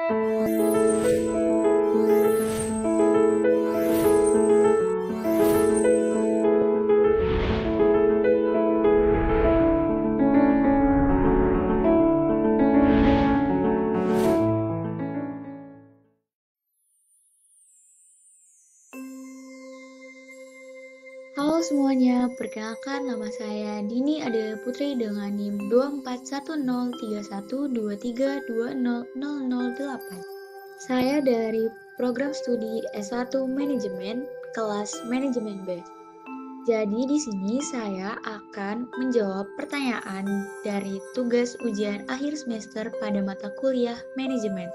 Halo semuanya, perkenalkan nama saya Dini Ade Putri dengan NIM 24103123200008. Saya dari program studi S1 Manajemen, kelas Manajemen B. Jadi di sini saya akan menjawab pertanyaan dari tugas ujian akhir semester pada mata kuliah Manajemen.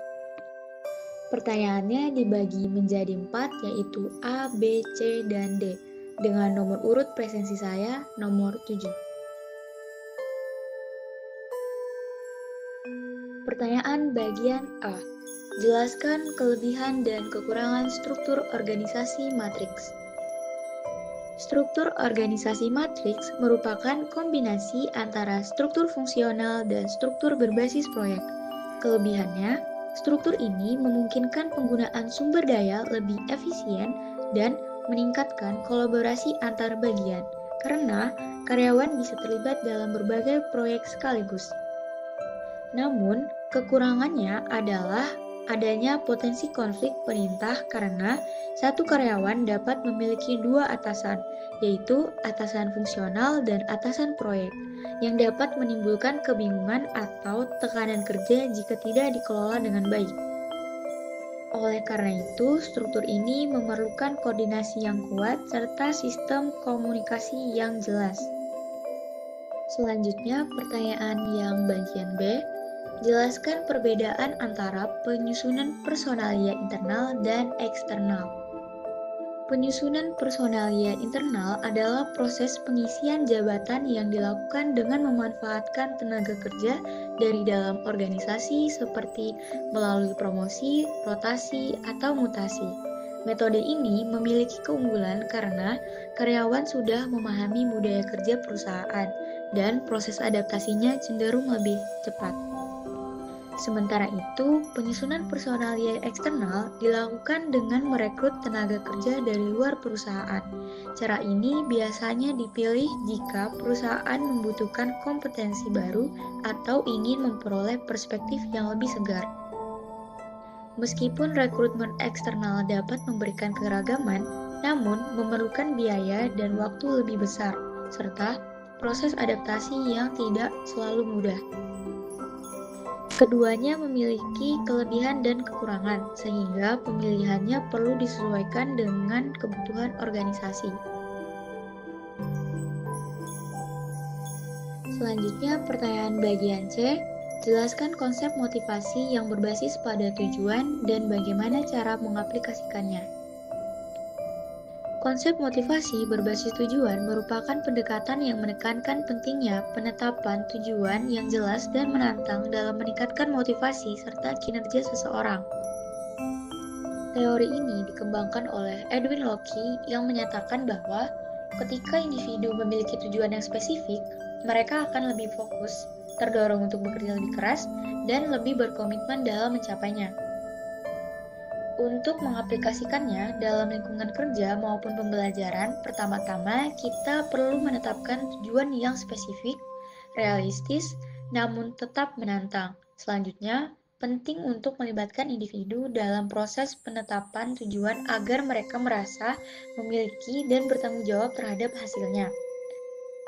Pertanyaannya dibagi menjadi 4, yaitu A, B, C, dan D. Dengan nomor urut presensi saya nomor 7. Pertanyaan bagian A. Jelaskan kelebihan dan kekurangan struktur organisasi matriks. Struktur organisasi matriks merupakan kombinasi antara struktur fungsional dan struktur berbasis proyek. Kelebihannya, struktur ini memungkinkan penggunaan sumber daya lebih efisien dan meningkatkan kolaborasi antar bagian, karena karyawan bisa terlibat dalam berbagai proyek sekaligus. Namun, kekurangannya adalah adanya potensi konflik perintah karena satu karyawan dapat memiliki dua atasan, yaitu atasan fungsional dan atasan proyek, yang dapat menimbulkan kebingungan atau tekanan kerja jika tidak dikelola dengan baik. Oleh karena itu, struktur ini memerlukan koordinasi yang kuat serta sistem komunikasi yang jelas. Selanjutnya, pertanyaan yang bagian B. Jelaskan perbedaan antara penyusunan personalia internal dan eksternal. Penyusunan personalia internal adalah proses pengisian jabatan yang dilakukan dengan memanfaatkan tenaga kerja dari dalam organisasi seperti melalui promosi, rotasi, atau mutasi. Metode ini memiliki keunggulan karena karyawan sudah memahami budaya kerja perusahaan dan proses adaptasinya cenderung lebih cepat. Sementara itu, penyusunan personalia eksternal dilakukan dengan merekrut tenaga kerja dari luar perusahaan. Cara ini biasanya dipilih jika perusahaan membutuhkan kompetensi baru atau ingin memperoleh perspektif yang lebih segar. Meskipun rekrutmen eksternal dapat memberikan keragaman, namun memerlukan biaya dan waktu lebih besar, serta proses adaptasi yang tidak selalu mudah. Keduanya memiliki kelebihan dan kekurangan, sehingga pemilihannya perlu disesuaikan dengan kebutuhan organisasi. Selanjutnya, pertanyaan bagian C. Jelaskan konsep motivasi yang berbasis pada tujuan dan bagaimana cara mengaplikasikannya. Konsep motivasi berbasis tujuan merupakan pendekatan yang menekankan pentingnya penetapan tujuan yang jelas dan menantang dalam meningkatkan motivasi serta kinerja seseorang. Teori ini dikembangkan oleh Edwin Locke yang menyatakan bahwa ketika individu memiliki tujuan yang spesifik, mereka akan lebih fokus, terdorong untuk bekerja lebih keras, dan lebih berkomitmen dalam mencapainya. Untuk mengaplikasikannya dalam lingkungan kerja maupun pembelajaran, pertama-tama kita perlu menetapkan tujuan yang spesifik, realistis, namun tetap menantang. Selanjutnya, penting untuk melibatkan individu dalam proses penetapan tujuan agar mereka merasa memiliki dan bertanggung jawab terhadap hasilnya.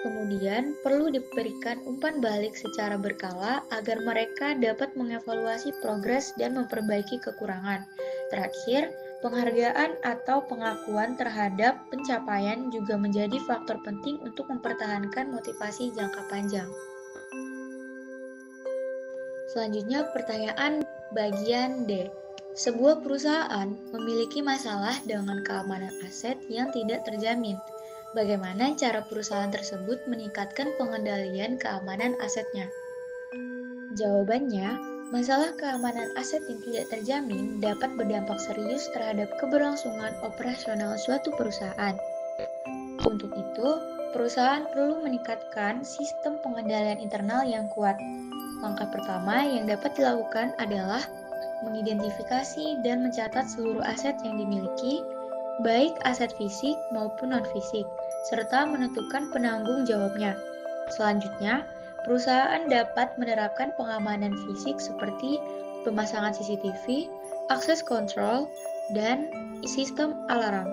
Kemudian, perlu diberikan umpan balik secara berkala agar mereka dapat mengevaluasi progres dan memperbaiki kekurangan. Terakhir, penghargaan atau pengakuan terhadap pencapaian juga menjadi faktor penting untuk mempertahankan motivasi jangka panjang. Selanjutnya, pertanyaan bagian D. Sebuah perusahaan memiliki masalah dengan keamanan aset yang tidak terjamin. Bagaimana cara perusahaan tersebut meningkatkan pengendalian keamanan asetnya? Jawabannya, masalah keamanan aset yang tidak terjamin dapat berdampak serius terhadap keberlangsungan operasional suatu perusahaan. Untuk itu, perusahaan perlu meningkatkan sistem pengendalian internal yang kuat. Langkah pertama yang dapat dilakukan adalah mengidentifikasi dan mencatat seluruh aset yang dimiliki, baik aset fisik maupun non-fisik, serta menentukan penanggung jawabnya. Selanjutnya, perusahaan dapat menerapkan pengamanan fisik seperti pemasangan CCTV, akses kontrol, dan sistem alarm.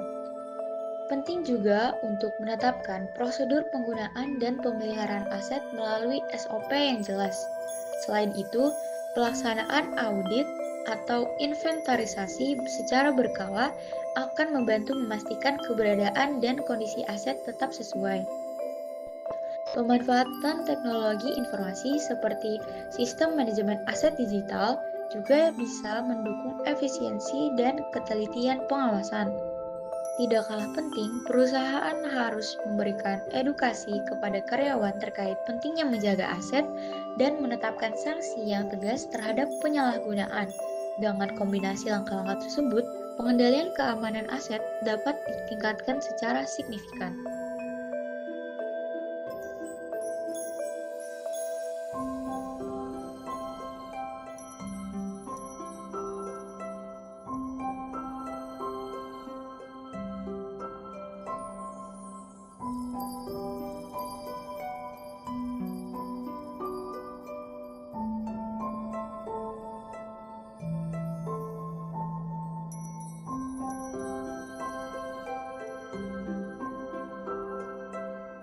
Penting juga untuk menetapkan prosedur penggunaan dan pemeliharaan aset melalui SOP yang jelas. Selain itu, pelaksanaan audit atau inventarisasi secara berkala akan membantu memastikan keberadaan dan kondisi aset tetap sesuai. Pemanfaatan teknologi informasi seperti sistem manajemen aset digital juga bisa mendukung efisiensi dan ketelitian pengawasan. Tidak kalah penting, perusahaan harus memberikan edukasi kepada karyawan terkait pentingnya menjaga aset dan menetapkan sanksi yang tegas terhadap penyalahgunaan. Dengan kombinasi langkah-langkah tersebut, pengendalian keamanan aset dapat ditingkatkan secara signifikan.